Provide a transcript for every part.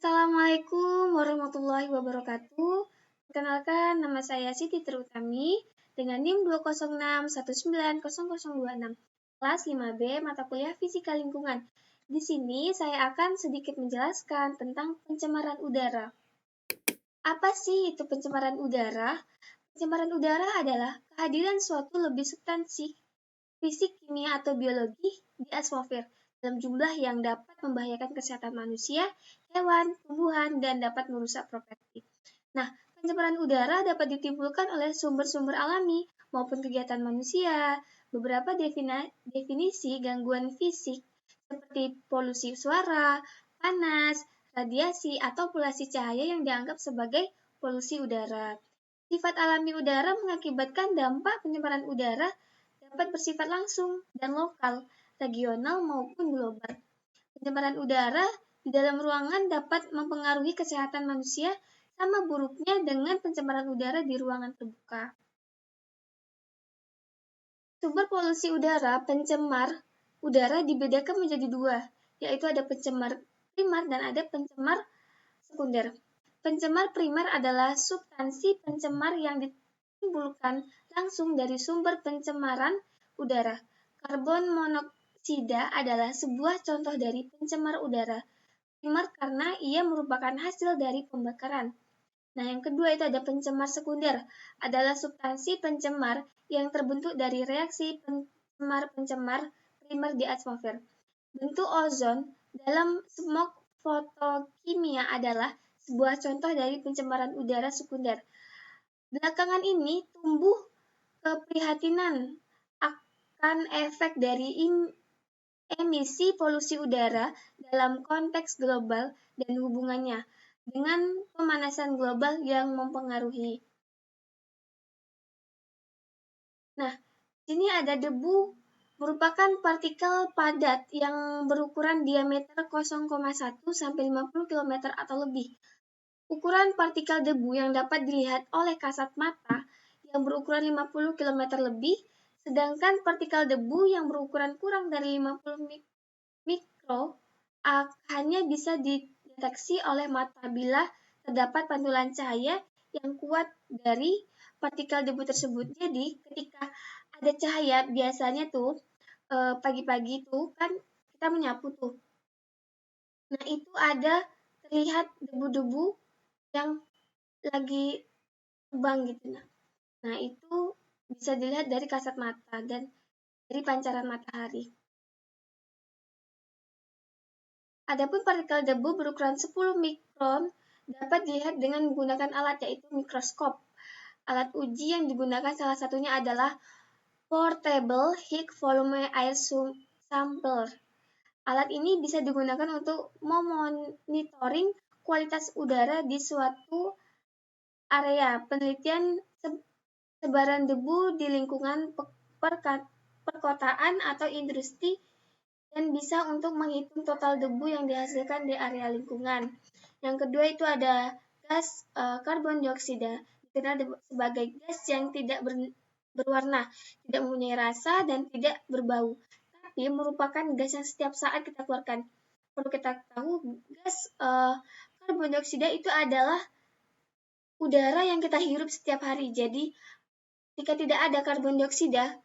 Assalamualaikum warahmatullahi wabarakatuh. Perkenalkan, nama saya Siti Terutami dengan NIM 206190026, kelas 5B, mata kuliah Fisika Lingkungan. Di sini saya akan sedikit menjelaskan tentang pencemaran udara. Apa sih itu pencemaran udara? Pencemaran udara adalah kehadiran suatu lebih substansi fisik, kimia, atau biologi di atmosfer dalam jumlah yang dapat membahayakan kesehatan manusia, hewan, tumbuhan, dan dapat merusak properti. Nah, pencemaran udara dapat ditimbulkan oleh sumber-sumber alami maupun kegiatan manusia. Beberapa definisi gangguan fisik seperti polusi suara, panas, radiasi, atau polusi cahaya yang dianggap sebagai polusi udara. Sifat alami udara mengakibatkan dampak pencemaran udara dapat bersifat langsung dan lokal, regional maupun global. Pencemaran udara di dalam ruangan dapat mempengaruhi kesehatan manusia sama buruknya dengan pencemaran udara di ruangan terbuka. Sumber polusi udara, pencemar udara dibedakan menjadi dua, yaitu ada pencemar primer dan ada pencemar sekunder. Pencemar primer adalah substansi pencemar yang ditimbulkan langsung dari sumber pencemaran udara. Karbon monoksida adalah sebuah contoh dari pencemar udara primer karena ia merupakan hasil dari pembakaran. Nah, yang kedua itu ada pencemar sekunder, adalah substansi pencemar yang terbentuk dari reaksi pencemar-pencemar primer di atmosfer. Bentuk ozon dalam smog fotokimia adalah sebuah contoh dari pencemaran udara sekunder. Belakangan ini tumbuh keprihatinan akan efek dari emisi polusi udara dalam konteks global dan hubungannya dengan pemanasan global yang mempengaruhi. Nah, sini ada debu merupakan partikel padat yang berukuran diameter 0,1 sampai 50 km atau lebih. Ukuran partikel debu yang dapat dilihat oleh kasat mata yang berukuran 50 km lebih, sedangkan partikel debu yang berukuran kurang dari 50 mikro hanya bisa dideteksi oleh mata bila terdapat pantulan cahaya yang kuat dari partikel debu tersebut. Jadi, ketika ada cahaya, biasanya tuh pagi-pagi tuh kan kita menyapu tuh. Nah, itu ada terlihat debu-debu yang lagi terbang gitu. Nah, itu bisa dilihat dari kasat mata dan dari pancaran matahari. Adapun partikel debu berukuran 10 mikron dapat dilihat dengan menggunakan alat yaitu mikroskop. Alat uji yang digunakan salah satunya adalah Portable High Volume Air Sampler. Alat ini bisa digunakan untuk memonitoring kualitas udara di suatu area. Penelitian sebaran debu di lingkungan perkotaan atau industri dan bisa untuk menghitung total debu yang dihasilkan di area lingkungan. Yang kedua itu ada gas karbon dioksida, dikenal sebagai gas yang tidak berwarna, tidak mempunyai rasa, dan tidak berbau, tapi merupakan gas yang setiap saat kita keluarkan. Perlu kita tahu, gas karbon dioksida itu adalah udara yang kita hirup setiap hari. Jadi, jika tidak ada karbon dioksida,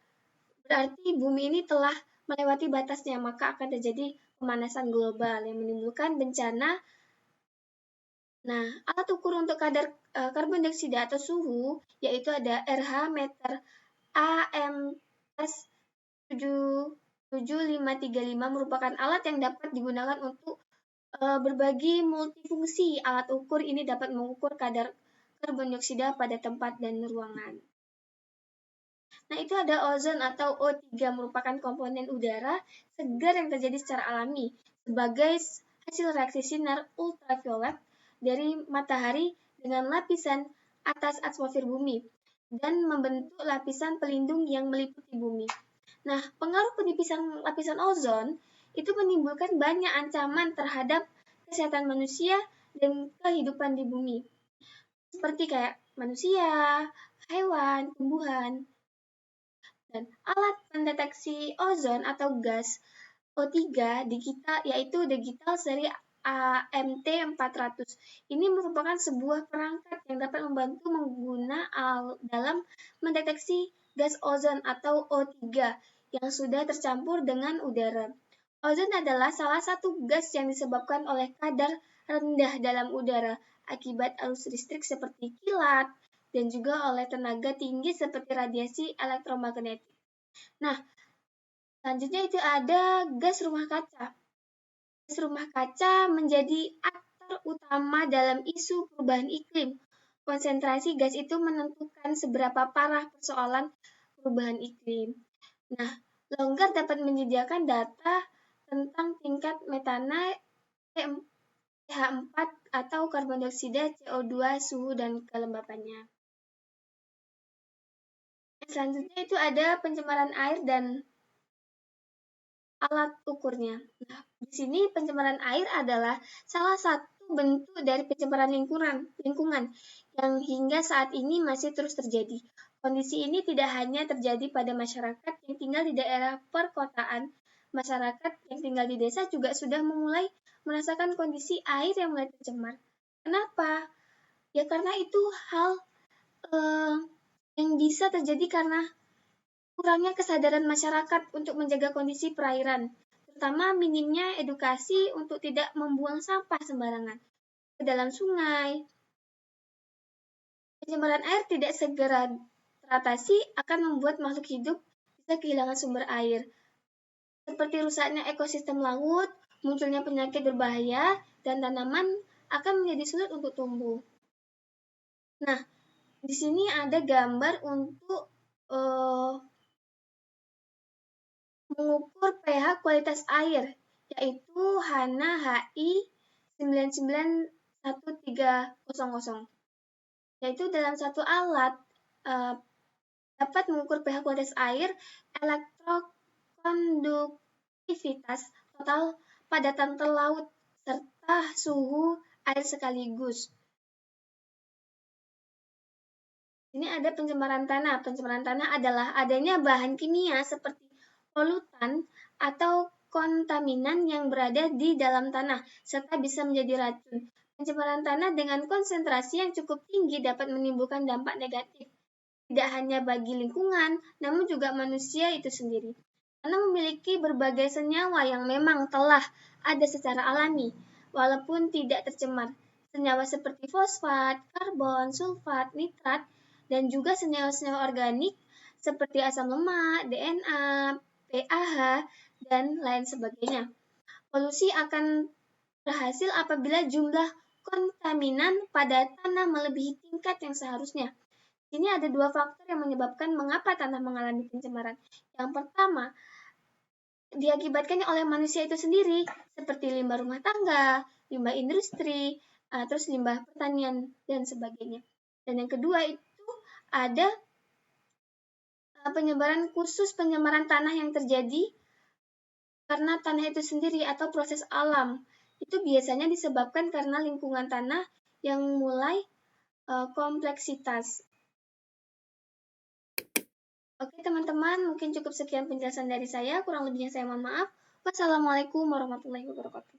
berarti bumi ini telah melewati batasnya, maka akan terjadi pemanasan global yang menimbulkan bencana. Nah, alat ukur untuk kadar karbon dioksida atau suhu yaitu ada RH meter AMS 77535 merupakan alat yang dapat digunakan untuk berbagi multifungsi. Alat ukur ini dapat mengukur kadar karbon dioksida pada tempat dan ruangan. Nah, itu ada ozon atau O3 merupakan komponen udara segar yang terjadi secara alami sebagai hasil reaksi sinar ultraviolet dari matahari dengan lapisan atas atmosfer bumi dan membentuk lapisan pelindung yang meliputi bumi. Nah, pengaruh penipisan lapisan ozon itu menimbulkan banyak ancaman terhadap kesehatan manusia dan kehidupan di bumi. Seperti kayak manusia, hewan, tumbuhan. Dan alat pendeteksi ozon atau gas O3 digital yaitu digital seri AMT400. Ini merupakan sebuah perangkat yang dapat membantu dalam mendeteksi gas ozon atau O3 yang sudah tercampur dengan udara. Ozon adalah salah satu gas yang disebabkan oleh kadar rendah dalam udara akibat arus listrik seperti kilat dan juga oleh tenaga tinggi seperti radiasi elektromagnetik. Nah, selanjutnya itu ada gas rumah kaca. Gas rumah kaca menjadi aktor utama dalam isu perubahan iklim. Konsentrasi gas itu menentukan seberapa parah persoalan perubahan iklim. Nah, Longgar dapat menyediakan data tentang tingkat metana, pH4 atau karbon dioksida, CO2, suhu, dan kelembapannya. Selanjutnya itu ada pencemaran air dan alat ukurnya. Nah, di sini pencemaran air adalah salah satu bentuk dari pencemaran lingkungan yang hingga saat ini masih terus terjadi. Kondisi ini tidak hanya terjadi pada masyarakat yang tinggal di daerah perkotaan. Masyarakat yang tinggal di desa juga sudah mulai merasakan kondisi air yang mulai tercemar. Kenapa? Ya karena itu hal yang bisa terjadi karena kurangnya kesadaran masyarakat untuk menjaga kondisi perairan, terutama minimnya edukasi untuk tidak membuang sampah sembarangan ke dalam sungai. Pencemaran air tidak segera teratasi akan membuat makhluk hidup bisa kehilangan sumber air, seperti rusaknya ekosistem laut, munculnya penyakit berbahaya, dan tanaman akan menjadi sulit untuk tumbuh. Nah, di sini ada gambar untuk mengukur pH kualitas air, yaitu HANA HI 9913000. Yaitu dalam satu alat dapat mengukur pH kualitas air, elektrokonduktivitas, total padatan laut, serta suhu air sekaligus. Ini ada pencemaran tanah. Pencemaran tanah adalah adanya bahan kimia seperti polutan atau kontaminan yang berada di dalam tanah, serta bisa menjadi racun. Pencemaran tanah dengan konsentrasi yang cukup tinggi dapat menimbulkan dampak negatif, tidak hanya bagi lingkungan, namun juga manusia itu sendiri. Karena memiliki berbagai senyawa yang memang telah ada secara alami, walaupun tidak tercemar. Senyawa seperti fosfat, karbon, sulfat, nitrat, dan juga senyawa-senyawa organik seperti asam lemak, DNA, PAH, dan lain sebagainya. Polusi akan berhasil apabila jumlah kontaminan pada tanah melebihi tingkat yang seharusnya. Ini ada dua faktor yang menyebabkan mengapa tanah mengalami pencemaran. Yang pertama, diakibatkan oleh manusia itu sendiri, seperti limbah rumah tangga, limbah industri, terus limbah pertanian, dan sebagainya. Dan yang kedua itu ada penyemaran tanah yang terjadi karena tanah itu sendiri atau proses alam. Itu biasanya disebabkan karena lingkungan tanah yang mulai kompleksitas. Oke teman-teman, mungkin cukup sekian penjelasan dari saya. Kurang lebihnya saya mohon maaf. Wassalamualaikum warahmatullahi wabarakatuh.